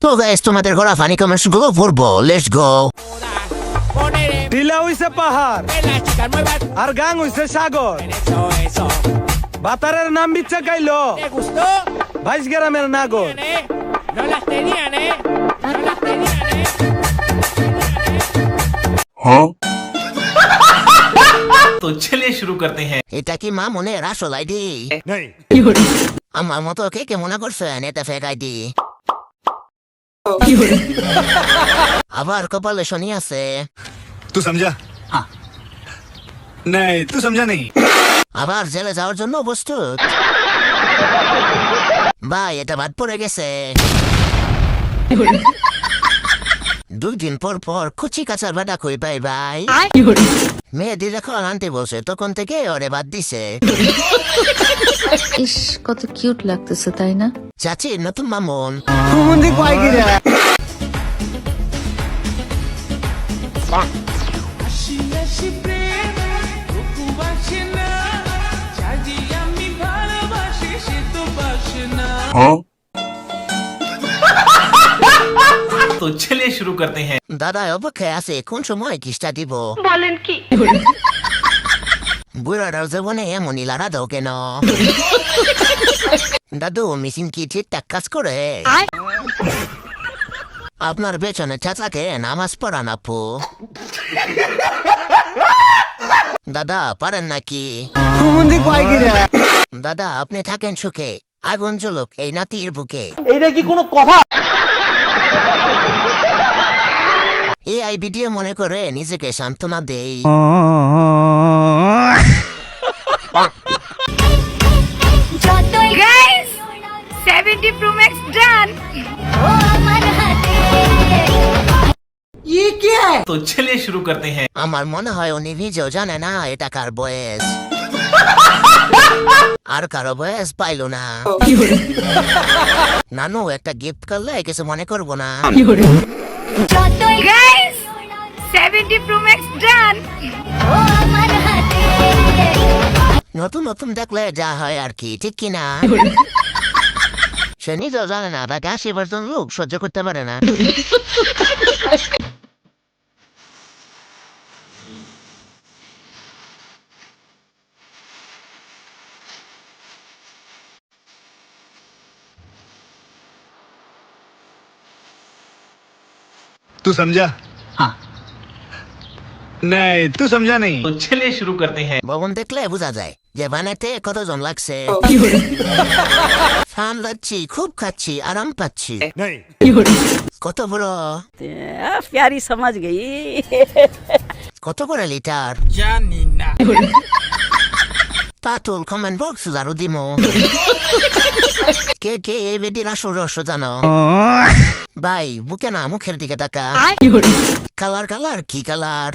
তো গাইস তোমাদের ঘোরা ফানি কমেন্টস গুলো পড়বো, লেটস গো। টিলা হইছে পাহাড় আর গাং হইছে সাগর, বাতারের নাম বিচ্ছে কাইলো বাইশ গ্রামের নাগর। तो चलिए शुरू करते हैं। এটা কি মা মনে আসল আইডি? আমার মতো কে কে মনে করছেন এটা ফেক আইডি? আবার কপালে শনি আছে। तू समझा? हाँ। नहीं तू समझा नहीं। আবার জেলে যাওয়ার জন্য প্রস্তুত। ভাই এটা বাদ পড়ে গেছে। 2 দিন পর পর কুচি কাচার বাটা কই পাই ভাই। মেয়েদি যখন আনতে বসে তখন থেকে ওরে বাদ দিছে। ইস কত কিউট লাগতেছে তাই না? চাচি নতুন মামুন। तो चलिए शुरू करते हैं। দাদা অপেক্ষায় আছে কোন সময় কিস্টা দিব? বলেন কি? বুড়ারাও জীবনে এমনই লাড়া দাও কেন? দাদু মেশিন কি ঠিকঠাক কাজ করে? আপনার পেছনে চাচাকে নামাজ পড়ান আপু। দাদা পারেন নাকি? দাদা আপনি থাকেন সুখে, আগুন জ্বলুক এই নাতির বুকে। এইটা কি কোনো কথা? এই ভিডিও মনে করে নিজেকে সান্ত্বনা দেই। Guys, 70 Pro Max done. तो चलिए शुरू करते हैं। আমার মনে হয় উনি নিজেও জানে না এটা কার বয়স। আর কারো বয়স পাইল না। নানু একটা গিফট করলে কিছু মনে করবো না। Guys, 70 Pro Max done. নতুন নতুন দেখলে যা হয় আর কি, ঠিক কিনা? সে নিজেও জানে না তাকে 80% লোক সহ্য করতে পারে না। तू समझा? हाँ। नहीं तू समझा नहीं। तो चलिए शुरू करते हैं। ভবন দেখলে বোঝা যায় যে বানাতে কতজন লাগছে। ফান লাচ্ছি, খুব খাচ্ছি, আরাম পাচ্ছি। नहीं কত বড়, प्यारी समझ गई। কত করে লিটার জানি না। Patul comment box জারু দিমো। কে কে এই বেদির আসল রহস্য জানো? ভাই বুকে না মুখের দিকে তাকা। কালার কালার কি কালার?